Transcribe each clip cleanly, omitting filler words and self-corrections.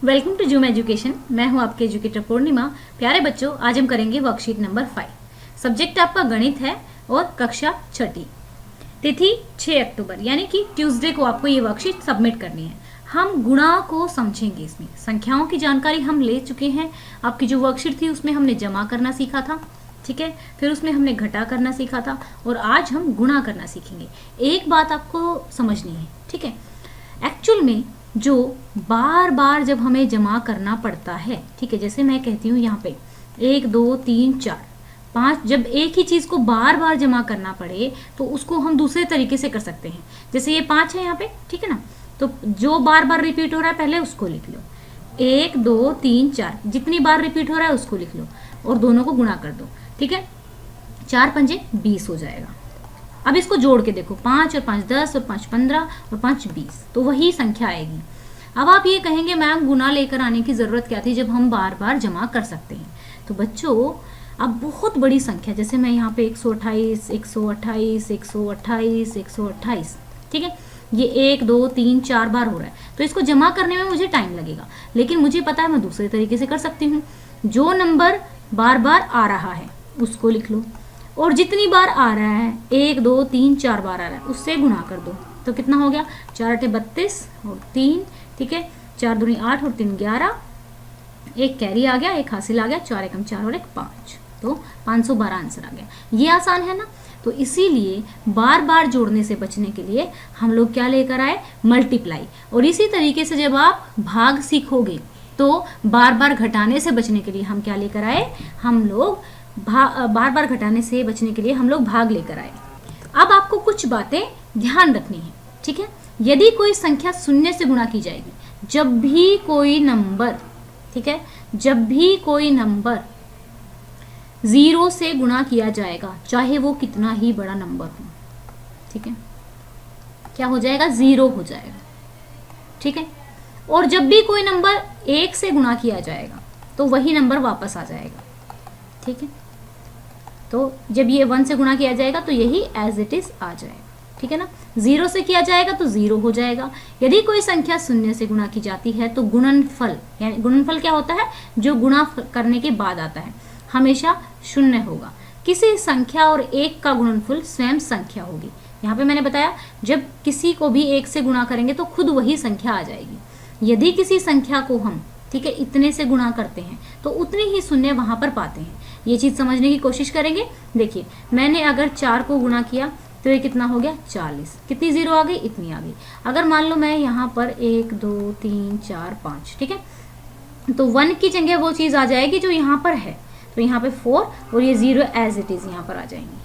Welcome to zoom education. मैं हूं आपके एजुकेटर पूर्णिमा। प्यारे बच्चों, आज हम करेंगे वर्कशीट नंबर 5। सब्जेक्ट आपका गणित है और कक्षा छठी। तिथि 6 अक्टूबर यानी कि ट्यूसडे को आपको ये वर्कशीट सबमिट करनी है। हम गुणा को समझेंगे। इसमें संख्याओं की जानकारी हम ले चुके हैं। आपकी जो वर्कशीट थी उसमें हमने जमा करना सीखा था, ठीक है। फिर उसमें हमने घटा करना सीखा था और आज हम गुणा करना सीखेंगे। एक बात आपको समझनी है, ठीक है। एक्चुअल में जो बार बार जब हमें जमा करना पड़ता है, ठीक है, जैसे मैं कहती हूँ यहाँ पे 1 2 3 4 5, जब एक ही चीज को बार बार जमा करना पड़े तो उसको हम दूसरे तरीके से कर सकते हैं। जैसे ये 5 है यहाँ पे, ठीक है ना, तो जो बार बार रिपीट हो रहा है पहले उसको लिख लो। 1 2 3 4 जितनी बार रिपीट हो रहा है उसको लिख लो और दोनों को गुणा कर दो, ठीक है। 4 पंजे 20 हो जाएगा। अब इसको जोड़ के देखो, 5 और 5 10 और 5 15 और 5 20, तो वही संख्या आएगी। अब आप ये कहेंगे मैम गुना लेकर आने की जरूरत क्या थी जब हम बार बार जमा कर सकते हैं। तो बच्चों, अब बहुत बड़ी संख्या, जैसे मैं यहाँ पे 128 128 128 128, ठीक है, ये 1 2 3 4 बार हो रहा है, तो इसको जमा करने में मुझे टाइम लगेगा। लेकिन मुझे पता है मैं दूसरे तरीके से कर सकती हूँ। जो नंबर बार बार आ रहा है उसको लिख लो और जितनी बार आ रहा है 1 2 3 4 बार आ रहा है उससे गुणा कर दो। तो कितना हो गया, 4 8 32 और 3, ठीक है, 4 दूनी 8 और 3 11, एक कैरी आ गया, एक हासिल आ गया, 4 एकम 4 और 1 5, तो 512 आंसर आ गया। ये आसान है ना। तो इसीलिए बार बार जोड़ने से बचने के लिए हम लोग क्या लेकर आए, मल्टीप्लाई। और इसी तरीके से जब आप भाग सीखोगे तो बार बार घटाने से बचने के लिए हम क्या लेकर आए, हम लोग बार बार घटाने से बचने के लिए हम लोग भाग लेकर आए। अब आपको कुछ बातें ध्यान रखनी है, ठीक है। यदि कोई संख्या शून्य से गुणा की जाएगी, जब भी कोई नंबर, ठीक है, जब भी कोई नंबर 0 से गुणा किया जाएगा, चाहे वो कितना ही बड़ा नंबर हो, ठीक है, क्या हो जाएगा, 0 हो जाएगा, ठीक है। और जब भी कोई नंबर 1 से गुणा किया जाएगा तो वही नंबर वापस आ जाएगा, ठीक है। तो जब ये 1 से गुणा किया जाएगा तो यही एज इट इज आ जाएगा, ठीक है ना। 0 से किया जाएगा तो 0 हो जाएगा। यदि कोई संख्या शून्य से गुणा की जाती है तो गुणनफल, यानी गुणनफल क्या होता है, जो गुणा करने के बाद आता है, हमेशा शून्य होगा। किसी संख्या और 1 का गुणनफल स्वयं संख्या होगी। यहाँ पे मैंने बताया जब किसी को भी 1 से गुणा करेंगे तो खुद वही संख्या आ जाएगी। यदि किसी संख्या को हम, ठीक है, इतने से गुणा करते हैं तो उतनी ही शून्य वहां पर पाते हैं। ये चीज समझने की कोशिश करेंगे। देखिए, मैंने अगर 4 को गुणा किया तो ये कितना हो गया, 40। कितनी 0 आ गई, इतनी आ गई। अगर मान लो मैं यहाँ पर 1 2 3 4 5, ठीक है, तो 1 की जगह वो चीज आ जाएगी जो यहाँ पर है, तो यहाँ पे 4 और ये 0 एज इट इज यहाँ पर आ जाएंगे,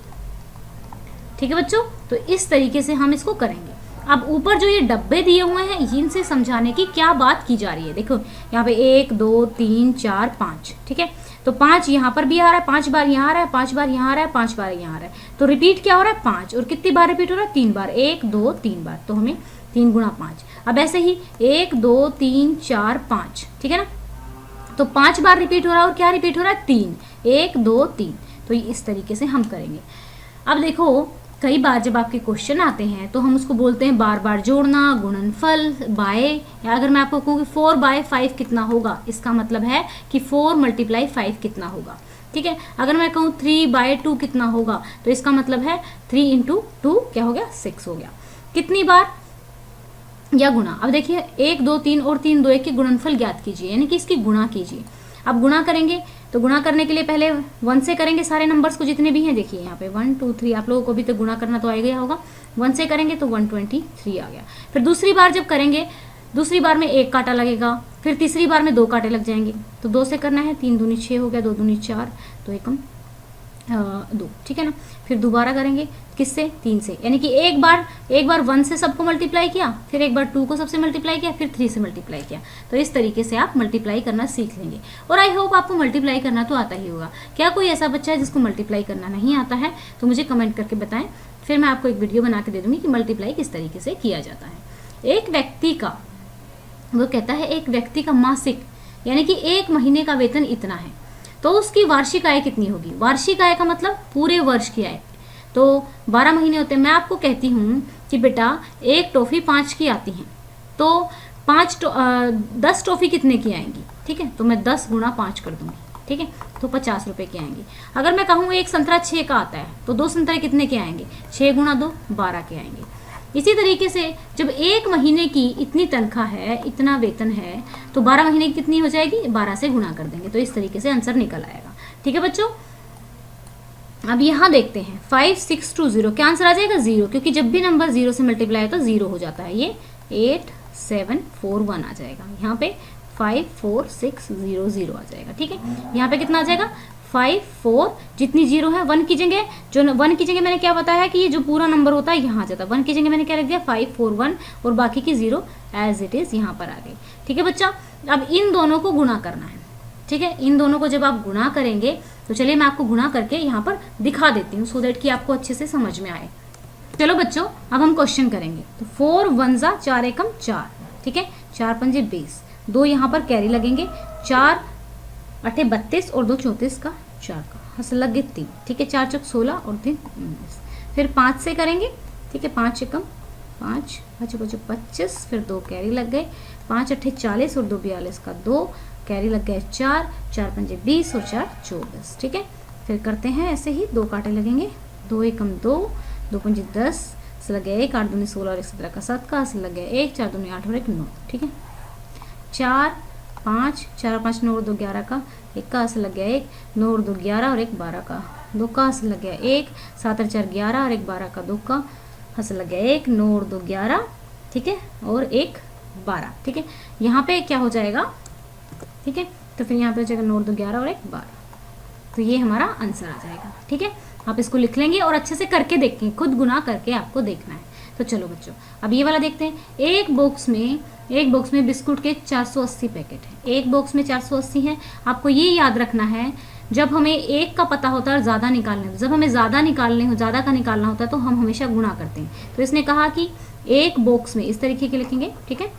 ठीक है बच्चों। तो इस तरीके से हम इसको करेंगे। अब ऊपर जो ये डब्बे दिए हुए हैं इनसे समझाने की क्या बात की जा रही है। देखो यहाँ पे 1 2 3 4 5, ठीक है, तो 5 यहाँ पर भी आ रहा है, 5 बार यहाँ आ रहा है, 5 बार यहाँ आ रहा है, 5 बार यहाँ आ रहा है, तो रिपीट क्या हो रहा है, 5। और कितनी बार रिपीट हो रहा है, 3 बार, 1 2 3 बार, तो हमें 3 गुणा 5। अब ऐसे ही 1 2 3 4 5, ठीक है ना, तो 5 बार रिपीट हो रहा है और क्या रिपीट हो रहा है, 3, 1 2 3। तो इस तरीके से हम करेंगे। अब देखो, कई बार जब आपके क्वेश्चन आते हैं तो हम उसको बोलते हैं बार बार जोड़ना, गुणनफल बाय, या अगर मैं आपको कहूँ कि 4 बाय 5 कितना होगा, इसका मतलब है कि 4 मल्टीप्लाई 5 कितना होगा, ठीक है। अगर मैं कहूँ 3 बाय 2 कितना होगा, तो इसका मतलब है 3 इंटू 2 क्या हो गया, 6 हो गया। कितनी बार या गुणा। अब देखिए 1 2 3 और 3 2 1 के गुणनफल ज्ञात कीजिए, यानी कि इसकी गुणा कीजिए। अब गुणा करेंगे तो गुणा करने के लिए पहले 1 से करेंगे सारे नंबर्स को जितने भी हैं। देखिए यहाँ पे 1 2 3, आप लोगों को भी तो गुणा करना तो आ गया होगा। 1 से करेंगे तो 123 आ गया। फिर दूसरी बार जब करेंगे, दूसरी बार में 1 कांटा लगेगा, फिर तीसरी बार में 2 कांटे लग जाएंगे। तो 2 से करना है, 3 दूनी 6 हो गया, 2 दूनी 4, तो एकम 2, ठीक है ना। फिर दोबारा करेंगे किससे, 3 से, यानी कि एक बार 1 से सबको मल्टीप्लाई किया, फिर एक बार 2 को सबसे मल्टीप्लाई किया, फिर 3 से मल्टीप्लाई किया। तो इस तरीके से आप मल्टीप्लाई करना सीख लेंगे। और आई होप आपको मल्टीप्लाई करना तो आता ही होगा। क्या कोई ऐसा बच्चा है जिसको मल्टीप्लाई करना नहीं आता है, तो मुझे कमेंट करके बताएं, फिर मैं आपको एक वीडियो बना के दे दूंगी कि मल्टीप्लाई किस तरीके से किया जाता है। एक व्यक्ति का, वो कहता है एक व्यक्ति का मासिक यानी कि 1 महीने का वेतन इतना है, तो उसकी वार्षिक आय कितनी होगी। वार्षिक आय का मतलब पूरे वर्ष की आय, तो 12 महीने होते हैं। मैं आपको कहती हूँ कि बेटा एक टॉफी 5 की आती है, तो 10 टॉफ़ी कितने की आएंगी, ठीक है, तो मैं 10 गुणा 5 कर दूंगी, ठीक है, तो 50 रुपए की आएंगी। अगर मैं कहूँ एक संतरा 6 का आता है तो 2 संतरे कितने के आएंगे, 6 गुणा 2 12 के आएंगे। इसी तरीके से जब एक महीने की इतनी तनख्वाह है, इतना वेतन है, तो 12 महीने की कितनी हो जाएगी, 12 से गुणा कर देंगे, तो इस तरीके से आंसर निकल आएगा। ठीक है बच्चों, अब यहाँ देखते हैं 5620 क्या आंसर आ जाएगा 0, क्योंकि जब भी नंबर 0 से मल्टीप्लाई हो तो 0 हो जाता है। ये 8741 आ जाएगा, यहाँ पे 54600 आ जाएगा। ठीक है, यहाँ पे कितना आ जाएगा 54, जितनी 0 है 1 की जगह, जो 1 की जगह मैंने क्या बताया कि ये जो पूरा नंबर होता है यहाँ आ जाता है, 1 की जगह मैंने क्या रख दिया 541 और बाकी की 0 एज इट इज यहाँ पर आ गई। ठीक है बच्चा, अब इन दोनों को गुणा करना है। ठीक है, इन दोनों को जब आप गुणा करेंगे तो चलिए मैं आपको गुणा करके यहाँ पर दिखा देती हूँ सो दैट कि आपको अच्छे से समझ में आए। चलो बच्चों, अब हम क्वेश्चन करेंगे। तो 4 1 जा 4 एकम 4, ठीक है, 4 पंजे 20, 2 यहाँ पर कैरी लगेंगे, 4 8 32 और 2 34 का 4 का हंस लग गए 3, ठीक है, 4 चौक 16 और 3 19। फिर 5 से करेंगे, ठीक है, 5 एकम 5, 5 5 25, फिर 2 कैरी लग गए, 5 8 40 और 2 42 का 2 कैरी लग गए 4, 4 पंजे 20 और 4 24। ठीक है, फिर करते हैं ऐसे ही, 2 कांटे लगेंगे, 2 एकम 2, 2 पंजे 10 से लग गया 1, 8 दूनी 16 और 1 17 का 7 का से लग गया 1, 4 दूनी 8 और 1 9। ठीक है, 4 5 4 5 9 और 2 11 का 1 का से लग गया 1, 9 और 2 11 और 1 12 का 2 का से लग गया 1, 7 और 4 11 और 1 12 का 2 का हंस लग गया 1, 9 और 2 11, ठीक है, और 1 12। ठीक है, यहाँ पे क्या हो जाएगा, ठीक है, तो फिर यहाँ पे हो जाएगा 9 और 2 11 और 1 12, तो ये हमारा आंसर आ जाएगा। ठीक है, आप इसको लिख लेंगे और अच्छे से करके देखें, खुद गुना करके आपको देखना है। तो चलो बच्चों, अब ये वाला देखते हैं। एक बॉक्स में बिस्कुट के 480 पैकेट है, एक बॉक्स में 480 है। आपको ये याद रखना है, जब हमें एक का पता होता है और ज़्यादा निकालने, जब हमें ज़्यादा का निकालना होता है तो हम हमेशा गुणा करते हैं। तो इसने कहा कि एक बॉक्स में, इस तरीके के लिखेंगे, ठीक है,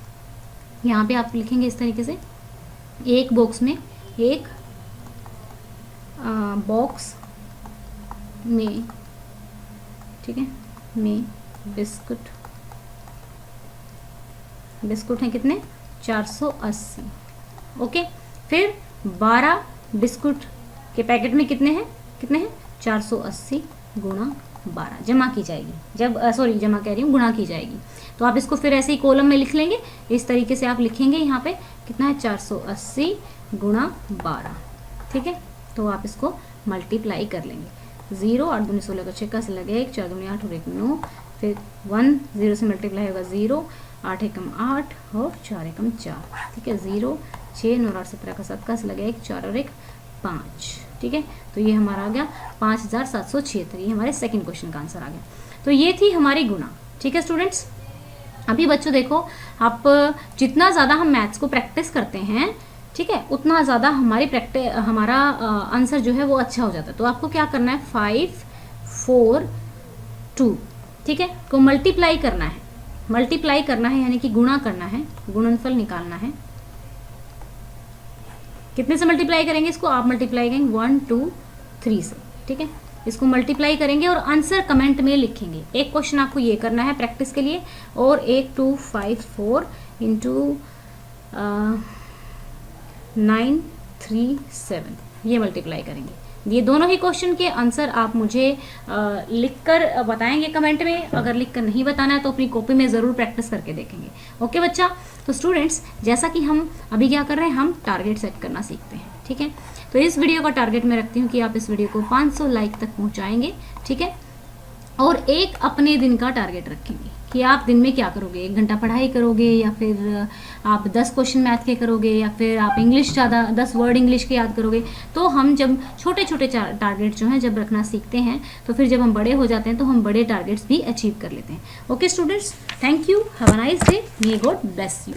यहाँ पे आप लिखेंगे इस तरीके से, एक बॉक्स में, एक बॉक्स में, ठीक है, में बिस्कुट हैं कितने 480। ओके, फिर 12 बिस्कुट के पैकेट में कितने हैं 480 गुणा 12 जमा की जाएगी, जब जमा कह रही हूँ, गुणा की जाएगी। तो आप इसको फिर ऐसे ही कॉलम में लिख लेंगे, इस तरीके से आप लिखेंगे यहाँ पे कितना है 480 गुणा 12। ठीक है, तो आप इसको मल्टीप्लाई कर लेंगे। 0 8 दूनी 16 का 6 का से लगे 1, 4 दूनी 8 और 1 9, फिर 1 0 से मल्टीप्लाई होगा 0, 8 एकम 8 और 4 एकम 4। ठीक है, 0 6 9 8 17 का 7 का से लगे 1 4 और 1 5। ठीक है, तो ये हमारा आ गया 5776, ये हमारे सेकंड क्वेश्चन का आंसर आ गया। तो ये थी हमारी गुणा। ठीक है स्टूडेंट्स, अभी बच्चों देखो, आप जितना ज़्यादा हम मैथ्स को प्रैक्टिस करते हैं, ठीक है, उतना ज़्यादा हमारा आंसर जो है वो अच्छा हो जाता है। तो आपको क्या करना है 5 4 2, ठीक है, को मल्टीप्लाई करना है, यानी कि गुणा करना है, गुणनफल निकालना है। कितने से मल्टीप्लाई करेंगे इसको, आप मल्टीप्लाई करेंगे 1 2 3 से। ठीक है, इसको मल्टीप्लाई करेंगे और आंसर कमेंट में लिखेंगे। एक क्वेश्चन आपको ये करना है प्रैक्टिस के लिए, और 1 2 5 4 इंटू 9 3 7 ये मल्टीप्लाई करेंगे। ये दोनों ही क्वेश्चन के आंसर आप मुझे लिखकर बताएंगे कमेंट में। अगर लिखकर नहीं बताना है तो अपनी कॉपी में ज़रूर प्रैक्टिस करके देखेंगे। ओके बच्चा, तो स्टूडेंट्स, जैसा कि हम अभी क्या कर रहे हैं, हम टारगेट सेट करना सीखते हैं। ठीक है, तो इस वीडियो का टारगेट मैं रखती हूँ कि आप इस वीडियो को 500 लाइक तक पहुँचाएंगे। ठीक है, और एक अपने दिन का टारगेट रखेंगे कि आप दिन में क्या करोगे, 1 घंटा पढ़ाई करोगे, या फिर आप 10 क्वेश्चन मैथ के करोगे, या फिर आप इंग्लिश ज़्यादा 10 वर्ड इंग्लिश के याद करोगे। तो हम जब छोटे छोटे टारगेट जो हैं जब रखना सीखते हैं, तो फिर जब हम बड़े हो जाते हैं तो हम बड़े टारगेट्स भी अचीव कर लेते हैं। Okay students, thank you, have a nice day, may God bless you.